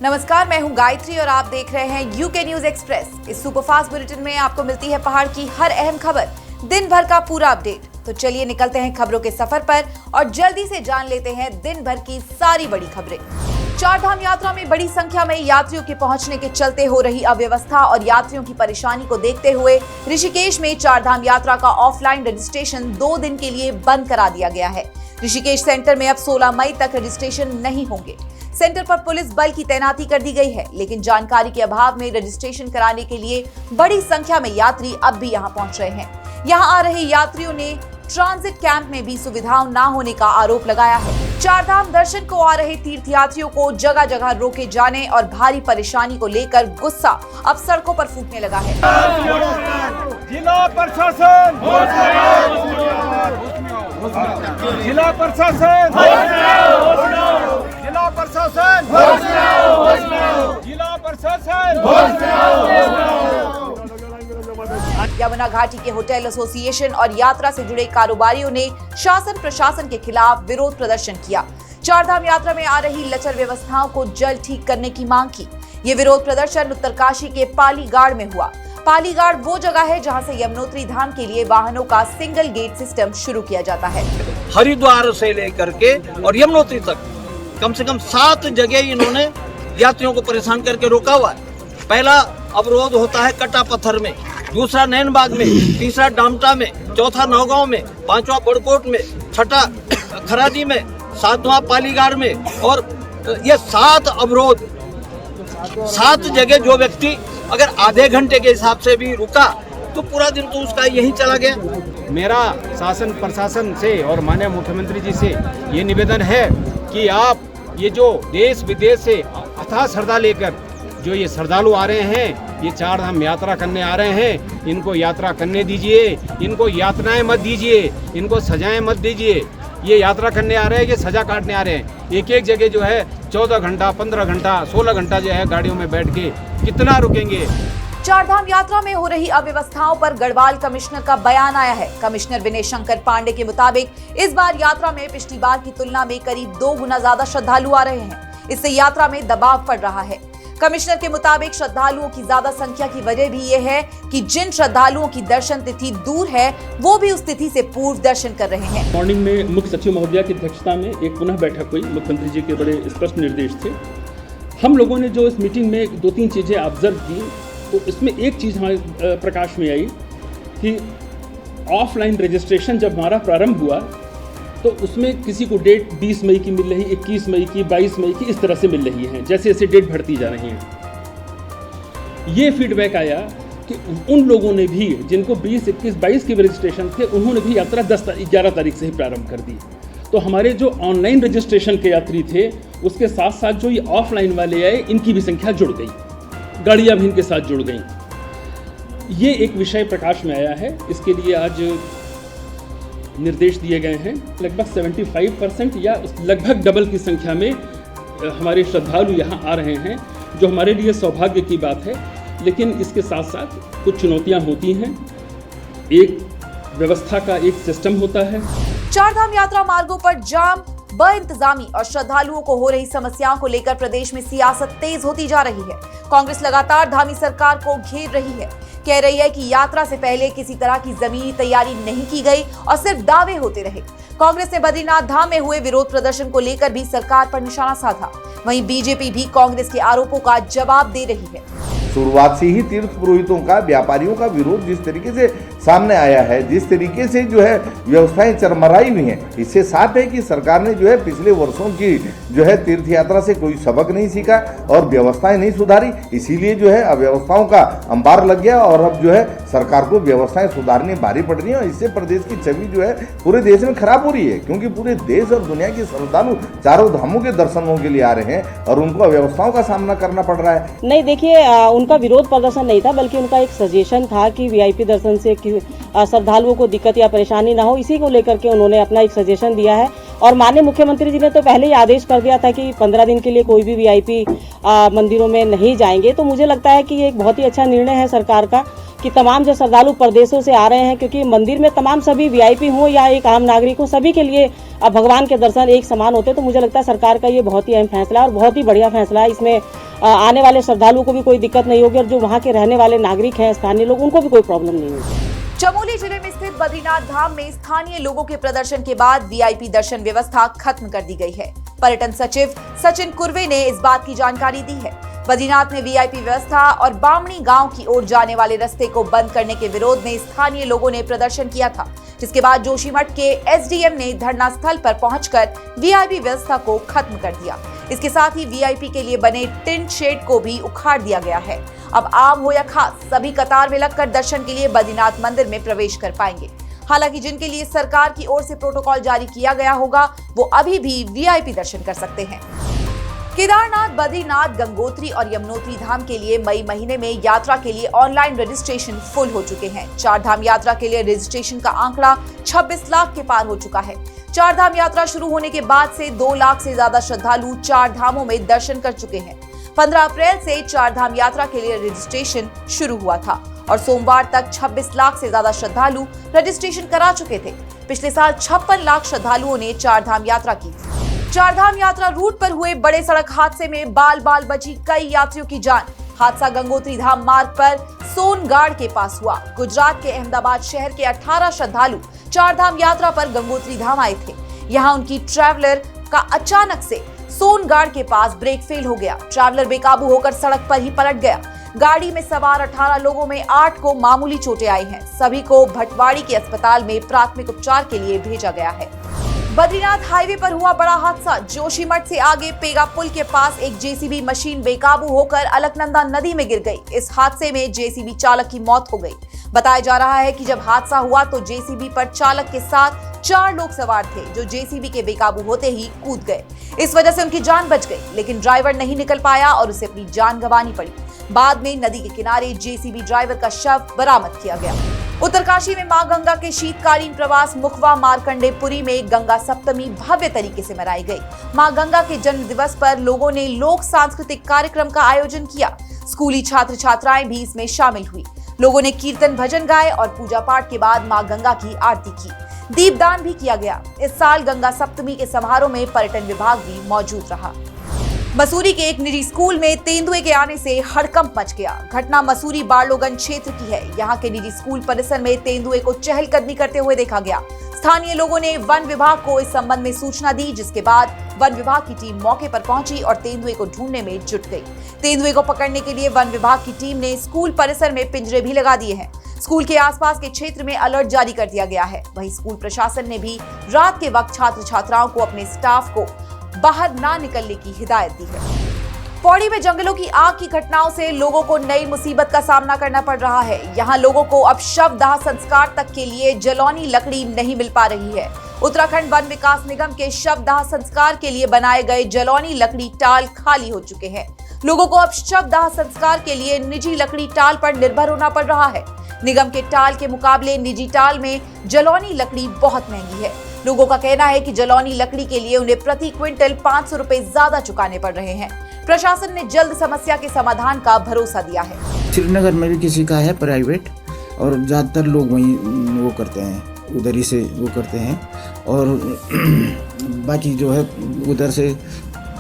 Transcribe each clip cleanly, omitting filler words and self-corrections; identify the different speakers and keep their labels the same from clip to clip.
Speaker 1: नमस्कार, मैं हूं गायत्री और आप देख रहे हैं यूके न्यूज एक्सप्रेस। इस सुपरफास्ट बुलेटिन में आपको मिलती है पहाड़ की हर अहम खबर, दिन भर का पूरा अपडेट। तो चलिए निकलते हैं खबरों के सफर पर और जल्दी से जान लेते हैं दिन भर की सारी बड़ी खबरें। चारधाम यात्रा में बड़ी संख्या में यात्रियों के पहुंचने के चलते हो रही अव्यवस्था और यात्रियों की परेशानी को देखते हुए ऋषिकेश में चारधाम यात्रा का ऑफलाइन रजिस्ट्रेशन 2 दिन के लिए बंद करा दिया गया है। ऋषिकेश सेंटर में अब 16 मई तक रजिस्ट्रेशन नहीं होंगे। सेंटर पर पुलिस बल की तैनाती कर दी गई है, लेकिन जानकारी के अभाव में रजिस्ट्रेशन कराने के लिए बड़ी संख्या में यात्री अब भी यहां पहुंच रहे हैं। यहां आ रहे यात्रियों ने ट्रांजिट कैंप में भी सुविधाओं न होने का आरोप लगाया है। चारधाम दर्शन को आ रहे तीर्थयात्रियों को जगह जगह रोके जाने और भारी परेशानी को लेकर गुस्सा अब सड़कों पर फूटने लगा है।
Speaker 2: जिला प्रशासन, जिला प्रशासन, जिला प्रशासन, जिला प्रशासन।
Speaker 1: यमुना घाटी के होटल एसोसिएशन और यात्रा से जुड़े कारोबारियों ने शासन प्रशासन के खिलाफ विरोध प्रदर्शन किया। चारधाम यात्रा में आ रही लचर व्यवस्थाओं को जल्द ठीक करने की मांग की। ये विरोध प्रदर्शन उत्तरकाशी के पालीगाड़ में हुआ। पालीगाड़ वो जगह है जहां से यमुनोत्री धाम के लिए वाहनों का सिंगल गेट सिस्टम शुरू किया जाता है।
Speaker 3: हरिद्वार से लेकर के और यमुनोत्री तक कम से कम 7 जगह इन्होंने यात्रियों को परेशान करके रोका हुआ है। पहला अवरोध होता है कटा पत्थर में, दूसरा नैनबाग में, तीसरा डामटा में, चौथा नौगांव में, पांचवा बड़कोट में, छठा खरादी में, सातवां पालीगाड़ में। और ये 7 अवरोध, 7 जगह जो व्यक्ति अगर आधे घंटे के हिसाब से भी रुका तो पूरा दिन तो उसका यही चला गया।
Speaker 2: मेरा शासन प्रशासन से और माननीय मुख्यमंत्री जी से ये निवेदन है कि आप ये जो देश विदेश से अथाह श्रद्धा लेकर जो ये श्रद्धालु आ रहे हैं, ये चारधाम यात्रा करने आ रहे हैं, इनको यात्रा करने दीजिए, इनको यातनाएं मत दीजिए, इनको सजाएं मत दीजिए। ये यात्रा करने आ रहे हैं, ये सजा काटने आ रहे हैं। एक एक जगह जो है 14 घंटा, 15 घंटा, 16 घंटा जो है गाड़ियों में बैठ के कितना रुकेंगे।
Speaker 1: चारधाम यात्रा में हो रही अव्यवस्थाओं पर गढ़वाल कमिश्नर का बयान आया है। कमिश्नर विनय शंकर पांडे के मुताबिक इस बार यात्रा में पिछली बार की तुलना में करीब 2 गुना ज्यादा श्रद्धालु आ रहे हैं। इससे यात्रा में दबाव पड़ रहा है। कमिश्नर के मुताबिक श्रद्धालुओं की ज्यादा संख्या की वजह भी ये है कि जिन श्रद्धालुओं की दर्शन तिथि दूर है वो भी उस तिथि से पूर्व दर्शन कर रहे हैं।
Speaker 4: मॉर्निंग में मुख्य सचिव महोदया की अध्यक्षता में एक पुनः बैठक हुई। मुख्यमंत्री जी के बड़े स्पष्ट निर्देश थे। हम लोगों ने जो इस मीटिंग में 2-3 चीज़ें ऑब्जर्व की, तो इसमें एक चीज़ हमारे प्रकाश में आई कि ऑफलाइन रजिस्ट्रेशन जब हमारा प्रारंभ हुआ तो उसमें किसी को डेट 20 मई की मिल रही, 21 मई की, 22 मई की, इस तरह से मिल रही हैं, जैसे जैसे डेट बढ़ती जा रही हैं। ये फीडबैक आया कि उन लोगों ने भी जिनको 20, 21, 22 के रजिस्ट्रेशन थे, उन्होंने भी यात्रा 11 तारीख से ही प्रारंभ कर दी। तो हमारे जो ऑनलाइन रजिस्ट्रेशन के यात्री थे उसके साथ साथ जो ये ऑफलाइन वाले आए, इनकी भी संख्या जुड़ गई, गाड़ियाँ भी इनके साथ जुड़ गई। ये एक विषय प्रकाश में आया है। इसके लिए आज निर्देश दिए गए हैं। लगभग 75% या लगभग डबल की संख्या में हमारे श्रद्धालु यहाँ आ रहे हैं, जो हमारे लिए सौभाग्य की बात है। लेकिन इसके साथ साथ कुछ चुनौतियाँ होती हैं। एक व्यवस्था का एक सिस्टम होता है।
Speaker 1: चारधाम यात्रा मार्गों पर जाम, बेइंतजामी और श्रद्धालुओं को हो रही समस्याओं को लेकर प्रदेश में सियासत तेज होती जा रही है। कांग्रेस लगातार धामी सरकार को घेर रही है, कह रही है कि यात्रा से पहले किसी तरह की जमीनी तैयारी नहीं की गई और सिर्फ दावे होते रहे। कांग्रेस ने बद्रीनाथ धाम में हुए विरोध प्रदर्शन को लेकर भी सरकार पर निशाना साधा। वहीं बीजेपी भी कांग्रेस के आरोपों का जवाब दे रही है।
Speaker 5: शुरुआत से ही तीर्थ पुरोहितों का, व्यापारियों का विरोध जिस तरीके से सामने आया है, जिस तरीके से जो है व्यवस्थाएं चरमराई हुई हैं, इससे साफ है कि सरकार ने जो है पिछले वर्षों की जो है तीर्थ यात्रा से कोई सबक नहीं सीखा और व्यवस्थाएं नहीं सुधारी। इसीलिए जो है अव्यवस्थाओं का अंबार लग गया और अब जो है सरकार को व्यवस्थाएं सुधारनी भारी पड़ रही है। और इससे प्रदेश की छवि जो है पूरे देश में खराब हो रही है, क्योंकि पूरे देश और दुनिया के श्रद्धालु चारों धामों के दर्शनों के लिए आ रहे हैं और उनको अव्यवस्थाओं का सामना करना पड़ रहा है।
Speaker 6: नहीं, देखिए, उनका विरोध प्रदर्शन नहीं था, बल्कि उनका एक सजेशन था कि वीआईपी दर्शन से श्रद्धालुओं को दिक्कत या परेशानी ना हो। इसी को लेकर के उन्होंने अपना एक सजेशन दिया है। और माननीय मुख्यमंत्री जी ने तो पहले ही आदेश कर दिया था कि 15 दिन के लिए कोई भी वीआईपी मंदिरों में नहीं जाएंगे। तो मुझे लगता है कि ये एक बहुत ही अच्छा निर्णय है सरकार का कि तमाम जो श्रद्धालु प्रदेशों से आ रहे हैं, क्योंकि मंदिर में तमाम सभी वीआईपी हो या एक आम नागरिक हो, सभी के लिए अब भगवान के दर्शन एक समान होते हैं। तो मुझे लगता है सरकार का ये बहुत ही अहम फैसला है और बहुत ही बढ़िया फैसला है। इसमें आने वाले श्रद्धालुओं को भी कोई दिक्कत नहीं होगी और जो वहाँ के रहने वाले नागरिक हैं, स्थानीय लोग, उनको भी कोई प्रॉब्लम नहीं होगी।
Speaker 1: चमोली जिले में स्थित बद्रीनाथ धाम में स्थानीय लोगों के प्रदर्शन के बाद वीआईपी दर्शन व्यवस्था खत्म कर दी गई है। पर्यटन सचिव सचिन कुर्वे ने इस बात की जानकारी दी है। बद्रीनाथ में वीआईपी व्यवस्था और बामणी गांव की ओर जाने वाले रास्ते को बंद करने के विरोध में स्थानीय लोगों ने प्रदर्शन किया था, जिसके बाद जोशीमठ के एसडीएम ने धरना स्थल पर पहुंचकर वीआईपी व्यवस्था को खत्म कर दिया। इसके साथ ही वीआईपी के लिए बने टेंट शेड को भी उखाड़ दिया गया है। अब आम हो या खास, सभी कतार में लगकर दर्शन के लिए बद्रीनाथ मंदिर में प्रवेश कर पाएंगे। हालांकि जिनके लिए सरकार की ओर से प्रोटोकॉल जारी किया गया होगा, वो अभी भी वीआईपी दर्शन कर सकते हैं। केदारनाथ, बद्रीनाथ, गंगोत्री और यमुनोत्री धाम के लिए मई महीने में यात्रा के लिए ऑनलाइन रजिस्ट्रेशन फुल हो चुके हैं। 4 धाम यात्रा के लिए रजिस्ट्रेशन का आंकड़ा 26 लाख के पार हो चुका है। 4 धाम यात्रा शुरू होने के बाद से 2 लाख से ज्यादा श्रद्धालु 4 धामों में दर्शन कर चुके हैं। 15 अप्रैल से 4 धाम यात्रा के लिए रजिस्ट्रेशन शुरू हुआ था और सोमवार तक 26 लाख से ज्यादा श्रद्धालु रजिस्ट्रेशन करा चुके थे। पिछले साल 56 लाख श्रद्धालुओं ने 4 धाम यात्रा की। 4 धाम यात्रा रूट पर हुए बड़े सड़क हादसे में बाल बाल बची कई यात्रियों की जान। हादसा गंगोत्री धाम मार्ग पर सोनगाड़ के पास हुआ। गुजरात के अहमदाबाद शहर के 18 श्रद्धालु 4 धाम यात्रा पर गंगोत्री धाम आए थे। यहाँ उनकी ट्रैवलर का अचानक से सोनगाड़ के पास ब्रेक फेल हो गया। ट्रैवलर बेकाबू होकर सड़क पर ही पलट गया। गाड़ी में सवार 18 लोगों में 8 को मामूली चोटें आई हैं। सभी को भटवाड़ी के अस्पताल में प्राथमिक उपचार के लिए भेजा गया है। बद्रीनाथ हाईवे पर हुआ बड़ा हादसा। जोशीमठ से आगे पेगा पुल के पास एक जेसीबी मशीन बेकाबू होकर अलकनंदा नदी में गिर गई। इस हादसे में जेसीबी चालक की मौत हो गई। बताया जा रहा है कि जब हादसा हुआ तो जेसीबी पर चालक के साथ 4 लोग सवार थे, जो जेसीबी के बेकाबू होते ही कूद गए। इस वजह से उनकी जान बच गई, लेकिन ड्राइवर नहीं निकल पाया और उसे अपनी जान गंवानी पड़ी। बाद में नदी के किनारे जेसीबी ड्राइवर का शव बरामद किया गया। उत्तरकाशी में मां गंगा के शीतकालीन प्रवास मुखवा मार्कंडेयपुरी में गंगा सप्तमी भव्य तरीके से मनाई गई। मां गंगा के जन्म दिवस पर लोगों ने लोक सांस्कृतिक कार्यक्रम का आयोजन किया। स्कूली छात्र छात्राएं भी इसमें शामिल हुई। लोगों ने कीर्तन भजन गाए और पूजा पाठ के बाद मां गंगा की आरती की। दीपदान भी किया गया। इस साल गंगा सप्तमी के समारोह में पर्यटन विभाग भी मौजूद रहा। मसूरी के एक निजी स्कूल में तेंदुए के आने से हड़कंप मच गया। घटना मसूरी बारलोगंज क्षेत्र की है। यहाँ के निजी स्कूल परिसर में तेंदुए को चहलकदमी करते हुए देखा गया। स्थानीय लोगों ने वन विभाग को इस संबंध में सूचना दी, जिसके बाद वन विभाग की टीम मौके पर पहुंची और तेंदुए को ढूंढने में जुट गई। तेंदुए को पकड़ने के लिए वन विभाग की टीम ने स्कूल परिसर में पिंजरे भी लगा दिए हैं। स्कूल के आसपास के क्षेत्र में अलर्ट जारी कर दिया गया है। वहीं स्कूल प्रशासन ने भी रात के वक्त छात्र छात्राओं को अपने स्टाफ को बाहर ना निकलने की हिदायत दी है। पौड़ी में जंगलों की आग की घटनाओं से लोगों को नई मुसीबत का सामना करना पड़ रहा है। यहाँ लोगों को अब शवदाह संस्कार तक के लिए जलौनी लकड़ी नहीं मिल पा रही है। उत्तराखंड वन विकास निगम के शवदाह संस्कार के लिए बनाए गए जलौनी लकड़ी टाल खाली हो चुके हैं। लोगों को अब शवदाह संस्कार के लिए निजी लकड़ी टाल पर निर्भर होना पड़ रहा है। निगम के टाल के मुकाबले निजी टाल में जलौनी लकड़ी बहुत महंगी है। लोगों का कहना है कि जलौनी लकड़ी के लिए उन्हें प्रति क्विंटल 500 रुपए ज्यादा चुकाने पड़ रहे हैं। प्रशासन ने जल्द समस्या के समाधान का भरोसा दिया है।
Speaker 7: श्रीनगर में भी किसी का है प्राइवेट, और ज़्यादातर लोग वहीं वो करते हैं, उधर ही से वो करते हैं। और बाकी जो है उधर से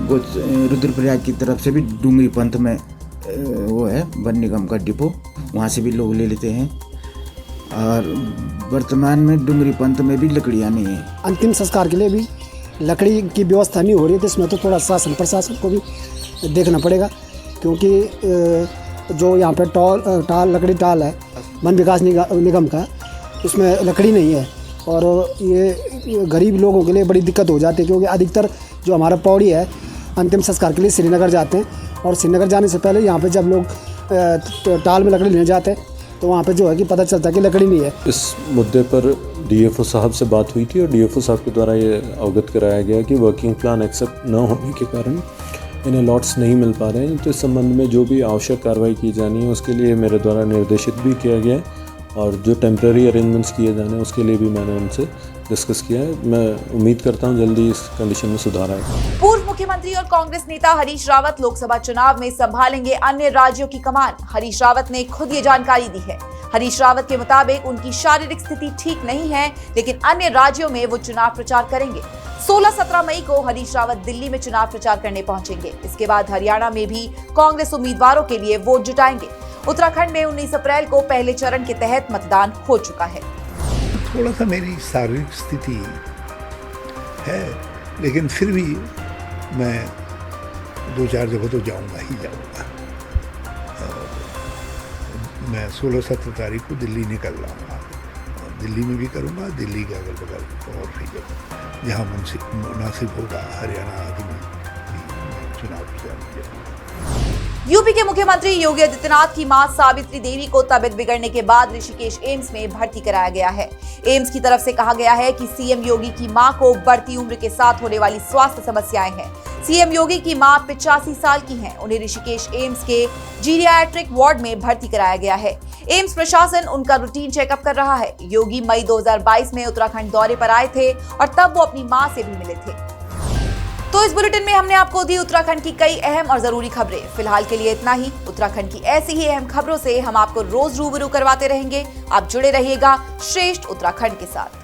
Speaker 7: रुद्रप्रयाग की तरफ से भी डूंगरी पंथ में वो है वन निगम का डिपो, वहाँ से भी लोग ले लेते हैं। और वर्तमान में डूंगरी पंथ में भी लकड़ियाँ नहीं है।
Speaker 8: अंतिम संस्कार के लिए भी लकड़ी की व्यवस्था नहीं हो रही है, तो इसमें तो थोड़ा शासन प्रशासन को भी देखना पड़ेगा, क्योंकि जो यहाँ पे लकड़ी टाल है वन विकास निगम का, उसमें लकड़ी नहीं है और ये गरीब लोगों के लिए बड़ी दिक्कत हो जाती है। क्योंकि अधिकतर जो हमारा पौड़ी है अंतिम संस्कार के लिए श्रीनगर जाते हैं, और श्रीनगर जाने से पहले यहाँ पे जब लोग टाल में लकड़ी लेने जाते हैं तो वहाँ पे जो है कि पता चलता है कि लकड़ी नहीं है।
Speaker 9: इस मुद्दे पर डीएफओ साहब से बात हुई थी और डीएफओ साहब के द्वारा ये अवगत कराया गया कि वर्किंग प्लान एक्सेप्ट न होने के कारण इन्हें लॉट्स नहीं मिल पा रहे हैं। तो इस संबंध में जो भी आवश्यक कार्रवाई की जानी है उसके लिए मेरे द्वारा निर्देशित भी किया गया है, और जो टेम्प्रेरी अरेंजमेंट्स किए जाने हैं उसके लिए भी मैंने उनसे डिस्कस किया है। मैं उम्मीद करता हूँ जल्दी इस कंडीशन में सुधार आएगा।
Speaker 1: पूर्व मुख्यमंत्री और कांग्रेस नेता हरीश रावत लोकसभा चुनाव में संभालेंगे अन्य राज्यों की कमान। हरीश रावत ने खुद ये जानकारी दी है। हरीश रावत के मुताबिक उनकी शारीरिक स्थिति ठीक नहीं है, लेकिन अन्य राज्यों में वो चुनाव प्रचार करेंगे। 16-17 मई को हरीश रावत दिल्ली में चुनाव प्रचार करने पहुंचेंगे। इसके बाद हरियाणा में भी कांग्रेस उम्मीदवारों के लिए वोट जुटाएंगे। उत्तराखंड में 19 अप्रैल को पहले चरण के तहत मतदान हो चुका है।
Speaker 10: थोड़ा सा मेरी शारीरिक स्थिति है, लेकिन फिर भी मैं 2-4 जगह तो जाऊंगा ही जाऊंगा। मैं 16-17 तारीख को दिल्ली निकल रहा हूँ। दिल्ली में भी करूंगा, दिल्ली के अगल बगल और भी जगह जहाँ मुनासिब होगा हरियाणा आदि में चुनाव प्रचार।
Speaker 1: यूपी के मुख्यमंत्री योगी आदित्यनाथ की मां सावित्री देवी को तबीयत बिगड़ने के बाद ऋषिकेश एम्स में भर्ती कराया गया है। एम्स की तरफ से कहा गया है कि सीएम योगी की मां को बढ़ती उम्र के साथ होने वाली स्वास्थ्य समस्याएं हैं। सीएम योगी की मां 85 साल की हैं। उन्हें ऋषिकेश एम्स के जीरियाट्रिक वार्ड में भर्ती कराया गया है। एम्स प्रशासन उनका रूटीन चेकअप कर रहा है। योगी मई 2022 में उत्तराखंड दौरे पर आए थे और तब वो अपनी मां से भी मिले थे। तो इस बुलेटिन में हमने आपको दी उत्तराखंड की कई अहम और जरूरी खबरें। फिलहाल के लिए इतना ही। उत्तराखंड की ऐसी ही अहम खबरों से हम आपको रोज रूबरू करवाते रहेंगे। आप जुड़े रहिएगा श्रेष्ठ उत्तराखंड के साथ।